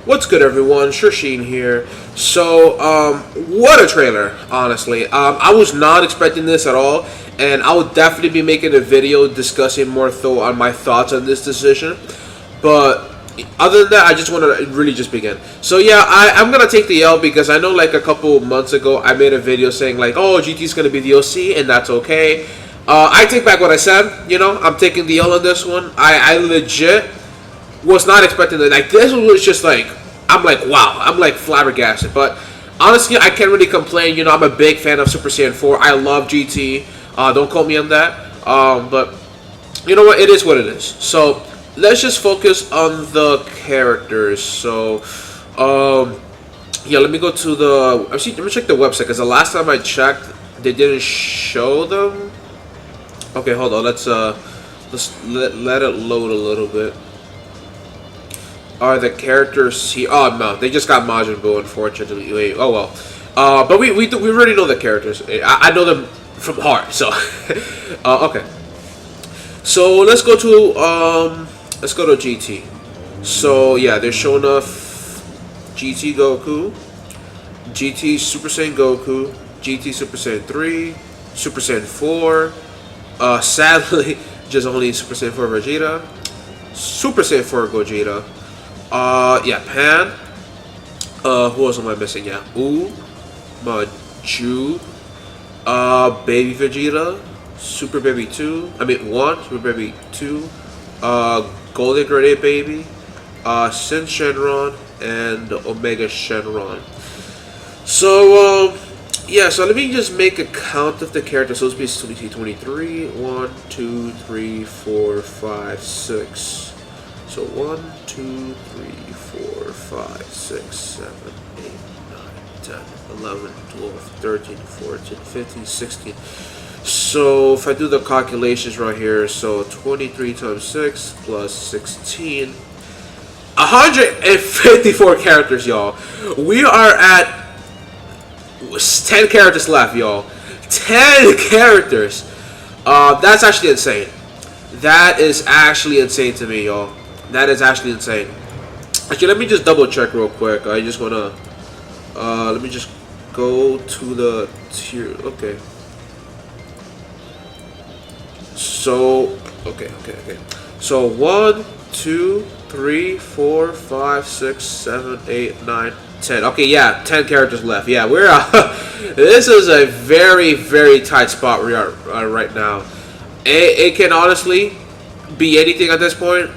What's good, everyone? Sheen here. What a trailer, honestly. I was not expecting this at all, and I will definitely be making a video discussing more though on my thoughts on this decision. But other than that, I just want to really just begin. So yeah, I'm gonna take the L because I know like a couple months ago I made a video saying like, oh, GT's gonna be the OC, and that's okay. I take back what I said. You know, I'm taking the L on this one. I legit was not expecting that. Like, this was just like, I'm like, wow, I'm like flabbergasted. But honestly, I can't really complain. You know, I'm a big fan of Super Saiyan 4. I love GT. Don't quote me on that. But you know what? It is what it is. So let's just focus on the characters. So yeah, let me go to the. Actually, let me check the website because the last time I checked, they didn't show them. Okay, hold on. Let's let it load a little bit. Are the characters here? Oh no, they just got Majin Buu, unfortunately. Wait, oh well. But we already know the characters. I know them from heart. So okay. So let's go to GT. So yeah, they're showing off GT Goku, GT Super Saiyan Goku, GT Super Saiyan 3, Super Saiyan 4. Sadly, just only Super Saiyan 4 Vegeta, Super Saiyan 4 Gogeta. Yeah, Pan. Who else am I missing? Yeah, Maju. Baby Vegeta, Super Baby 2. I mean 1, Super Baby 2. Golden Grade Baby. Sin Shenron and Omega Shenron. So yeah, so let me just make a count of the characters. So it's be 23. 1, 2, 3, 4, 5, 6. So 1, 2, 3, 4, 5, 6, 7, 8, 9, 10, 11, 12, 13, 14, 15, 16. So if I do the calculations right here, so 23 times 6 plus 16. 154 characters, y'all. We are at 10 characters left, y'all. 10 characters. That's actually insane. That is actually insane to me, y'all. That is actually insane. Actually, let me just double check real quick. I just wanna let me just go to the tier. Okay. So okay. So 1, 2, 3, 4, 5, 6, 7, 8, 9, 10. Okay, yeah, 10 characters left. Yeah, we're this is a very, very tight spot we are right now. It can honestly be anything at this point.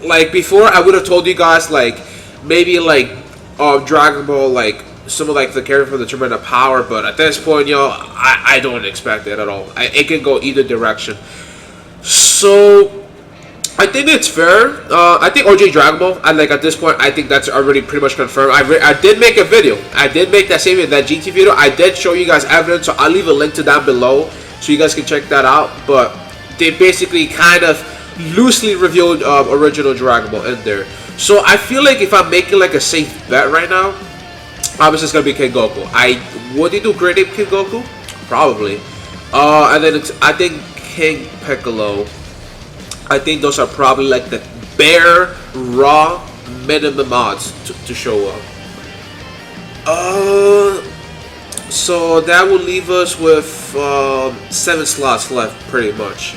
Like before, I would have told you guys like maybe like Dragon Ball, like some of like the character from the Tournament of Power, but at this point, y'all, I don't expect it at all. It can go either direction. So I think it's fair. I think OJ Dragon Ball, and like at this point, I think that's already pretty much confirmed. I did make a video. I did make that same that GT video. I did show you guys evidence, so I'll leave a link to down below so you guys can check that out. But they basically kind of loosely revealed original Dragon Ball in there. So I feel like if I'm making like a safe bet right now, obviously it's gonna be King Goku. Would they do Great Ape King Goku? Probably. And then I think King Piccolo. I think those are probably like the bare raw minimum odds to show up. So that will leave us with 7 slots left, pretty much.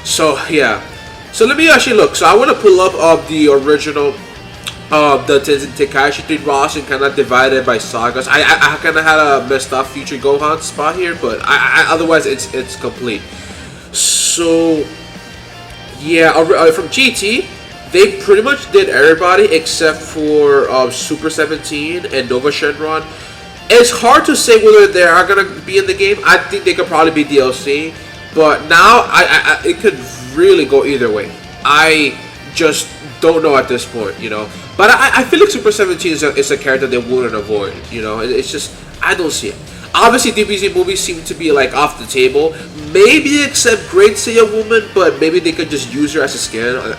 So yeah. So let me actually look. So I want to pull up the original, the Tenkaichi 3 roster and kind of divided by sagas. I kind of had a messed up Future Gohan spot here, but otherwise it's complete. So yeah, from GT, they pretty much did everybody except for Super 17 and Nova Shenron. It's hard to say whether they are gonna be in the game. I think they could probably be DLC, but now it could really go either way. I just don't know at this point, you know. But I feel like Super 17 is a character they wouldn't avoid, you know. It's just, I don't see it. Obviously, DBZ movies seem to be like off the table. Maybe except Great Saiyan Woman, but maybe they could just use her as a skin.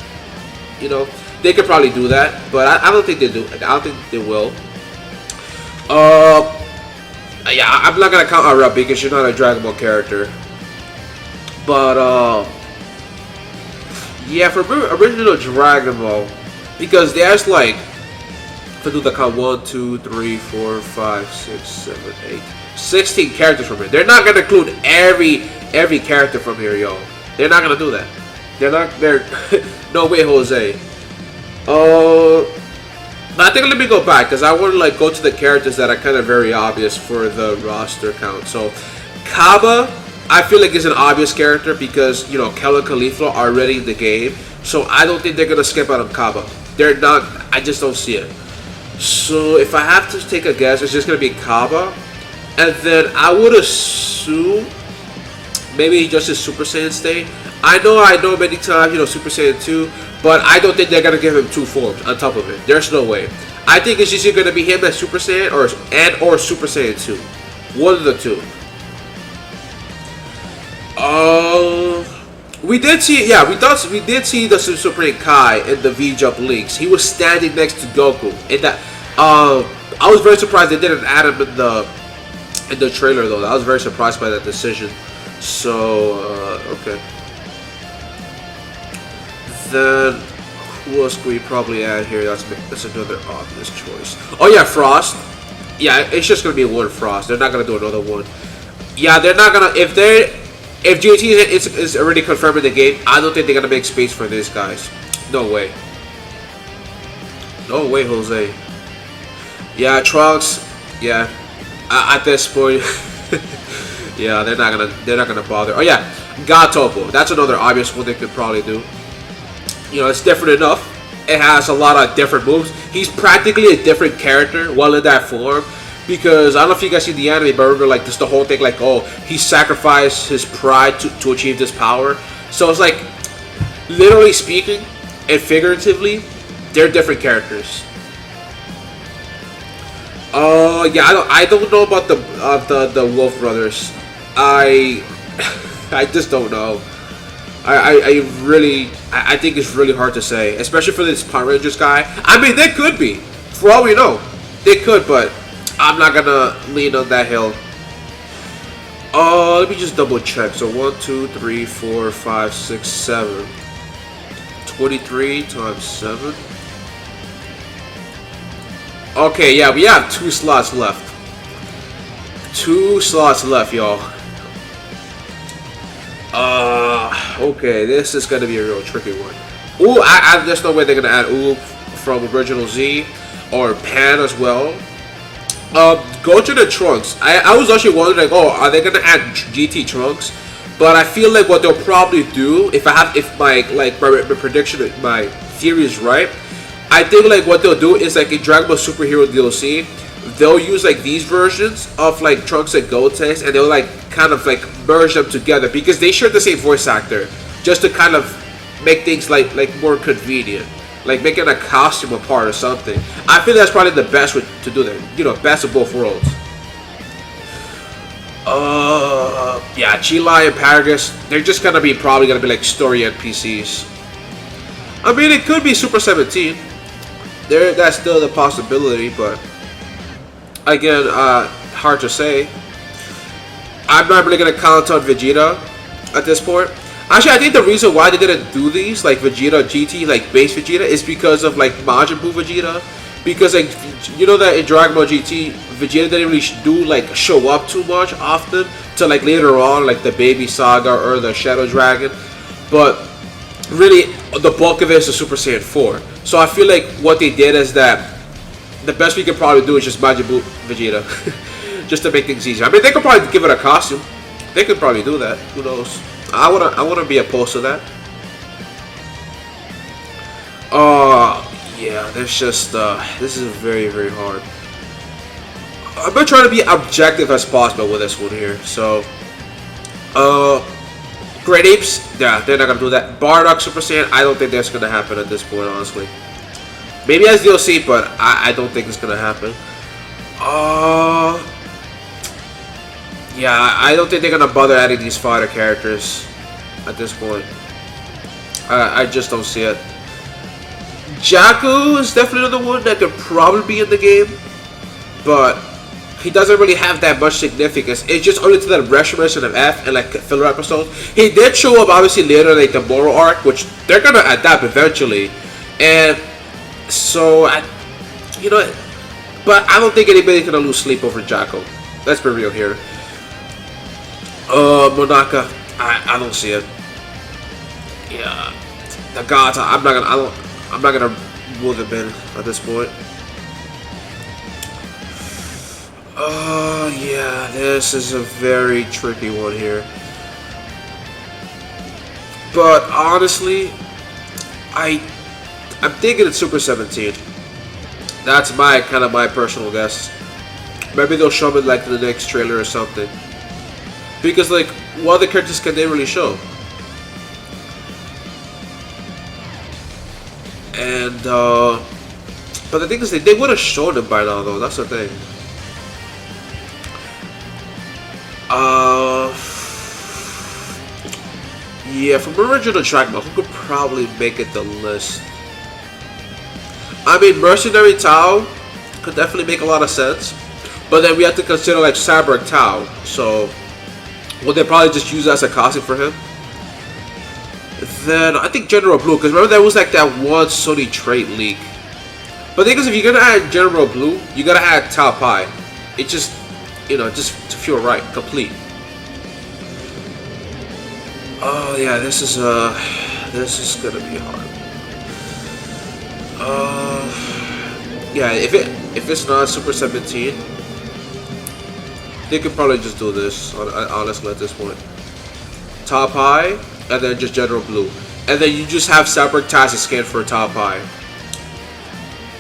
You know, they could probably do that, but I don't think they do. I don't think they will. Yeah, I'm not gonna count her up because she's not a Dragon Ball character. But yeah, for original Dragon Ball, because there's like If I do the count, 1, 2, 3, 4, 5, 6, 7, 8, 16 characters from here. They're not gonna include every character from here, yo. They're not gonna do that. They're not. They're no way, Jose. I think let me go back because I want to like go to the characters that are kind of very obvious for the roster count. So, Kaba, I feel like is an obvious character because you know Kel and Caulifla are already in the game. So I don't think they're gonna skip out on Kaba. They're not. I just don't see it. So if I have to take a guess, it's just gonna be Kaba, and then I would assume maybe just his Super Saiyan state. I know many times, you know, Super Saiyan 2, but I don't think they're gonna give him 2 forms on top of it. There's no way. I think it's just gonna be him as Super Saiyan or Super Saiyan 2. One of the two. We did see the Supreme Kai in the V-Jump leaks. He was standing next to Goku. In that, I was very surprised they didn't add him in the trailer though. I was very surprised by that decision. So okay. Then who else could we probably add here? That's another obvious choice. Oh yeah, Frost. Yeah, it's just gonna be one Frost. They're not gonna do another one. Yeah, they're not gonna if GT is already confirmed in the game, I don't think they're gonna make space for these guys. No way. No way, Jose. Yeah, Trunks. Yeah, at this point, yeah, they're not gonna bother. Oh yeah, God Topo. That's another obvious one they could probably do. You know, it's different enough. It has a lot of different moves. He's practically a different character while in that form. Because I don't know if you guys see the anime, but remember, like, this the whole thing, like, oh, he sacrificed his pride to achieve this power. So it's like, literally speaking and figuratively, they're different characters. Yeah, I don't know about the Wolf Brothers. I just don't know. I think it's really hard to say, especially for this Power Rangers guy. I mean, they could be, for all we know, they could, but I'm not gonna lean on that hill. Let me just double check. So 1, 2, 3, 4, 5, 6, 7. 23 times 7. Okay, yeah, we have 2 slots left. 2 slots left, y'all. Okay, this is gonna be a real tricky one. Ooh, there's no way they're gonna add Ooh from Original Z or Pan as well. Go to the Trunks. I was actually wondering, like, oh, are they gonna add GT Trunks? But I feel like what they'll probably do, if my prediction, my theory is right, I think like what they'll do is like in Dragon Ball Superhero DLC, they'll use like these versions of like Trunks and Gotenks, and they'll like kind of like merge them together because they share the same voice actor, just to kind of make things like more convenient. Like making a costume apart or something. I feel that's probably the best way to do that. You know, best of both worlds. Yeah, Chilai and Paragus, they're just probably gonna be like story NPCs. I mean, it could be Super 17. That's still the possibility, but again, hard to say. I'm not really gonna count on Vegeta at this point. Actually, I think the reason why they didn't do these, like Vegeta GT, like base Vegeta, is because of like Majin Buu Vegeta. Because like, you know that in Dragon Ball GT, Vegeta didn't really show up too much often till like later on, like the Baby Saga or the Shadow Dragon. But really, the bulk of it is the Super Saiyan 4. So I feel like what they did is that the best we could probably do is just Majin Buu Vegeta, just to make things easier. I mean, they could probably give it a costume. They could probably do that. Who knows? I wanna be opposed to that. Yeah, there's just this is very, very hard. I'm gonna try to be objective as possible with this one here. So, Great Apes, yeah, they're not gonna do that. Bardock Super Saiyan, I don't think that's gonna happen at this point, honestly. Maybe as DLC, but I don't think it's gonna happen. Yeah, I don't think they're gonna bother adding these fighter characters at this point. I just don't see it. Jakku is definitely another one that could probably be in the game, but he doesn't really have that much significance. It's just only to that restoration of F and like filler episodes. He did show up obviously later, like the Moro arc, which they're gonna adapt eventually, and so You know, but I don't think anybody's gonna lose sleep over Jacko. Let's be real here. Monaka, I don't see it. Yeah, Nagata, I'm not gonna rule them in at this point. Oh yeah, this is a very tricky one here. But honestly, I'm thinking it's Super 17. That's my personal guess. Maybe they'll show it like in the next trailer or something. Because like, what other characters can they really show? And but the thing is, they would have shown it by now, though. That's the thing. Yeah, from original track mode, who could probably make it the list? I mean, Mercenary Tao could definitely make a lot of sense, but then we have to consider like Cyborg Tao. So, will they probably just use that as a costume for him? Then I think General Blue, because remember there was like that one Sony trait leak. But the thing is, if you're gonna add General Blue, you gotta add Tao Pai. It just, you know, just to feel right, complete. Oh yeah, this is gonna be hard. Yeah, if it's not Super 17, they could probably just do this. Honestly, at this point, Top High, and then just General Blue, and then you just have Cyborg Taz scan for Top High.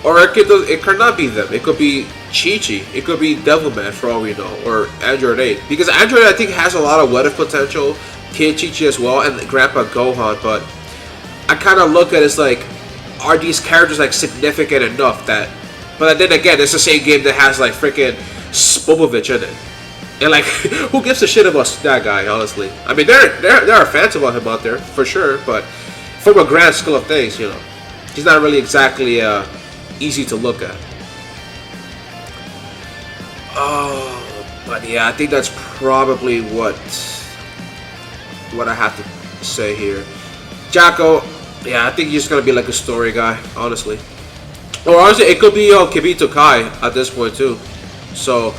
Or it could not be them. It could be Chi-Chi. It could be Devilman for all we know, or Android 8, because Android I think has a lot of what-if potential. Kid Chi-Chi as well, and Grandpa Gohan, but I kind of look at it as like, are these characters like significant enough that? But then again, it's the same game that has like freaking Spopovich in it, and like, who gives a shit about that guy? Honestly, I mean, there are fans about him out there for sure, but from a grand scale of things, you know, he's not really exactly easy to look at. Oh, but yeah, I think that's probably what I have to say here. Jacko, yeah, I think he's just gonna be like a story guy, honestly. Or honestly, it could be Kibito Kai at this point too. So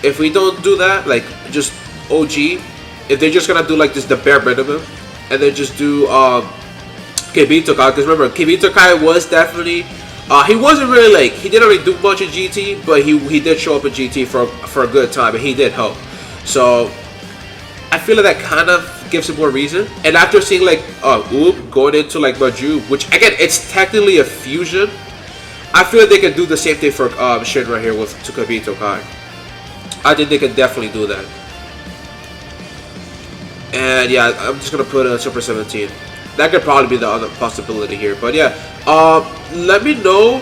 if we don't do that, like just OG, if they're just gonna do like this the bare minimum, and then just do Kibito Kai, because remember Kibito Kai was definitely he wasn't really like, he didn't really do much in GT, but he did show up in GT for a good time, and he did help. So I feel like that kind of gives him more reason. And after seeing like Oob going into like Maju, which again it's technically a fusion, I feel like they can do the same thing for Shin right here with Kibito Kai. I think they can definitely do that. And yeah, I'm just gonna put a Super 17. That could probably be the other possibility here. But yeah, let me know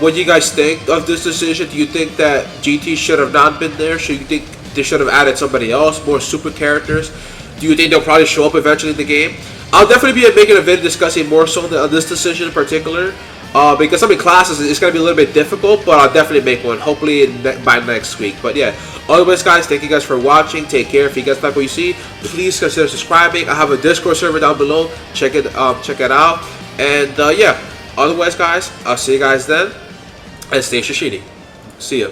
what you guys think of this decision. Do you think that GT should have not been there? Should you think they should have added somebody else, more super characters? Do you think they'll probably show up eventually in the game? I'll definitely be making a video discussing more so on this decision in particular, because some of the classes it's going to be a little bit difficult, but I'll definitely make one, hopefully by next week. But yeah, otherwise guys, thank you guys for watching. Take care. If you guys like what you see, please consider subscribing. I have a Discord server down below. Check it out. And yeah, otherwise guys, I'll see you guys then, and stay Shishini. See ya.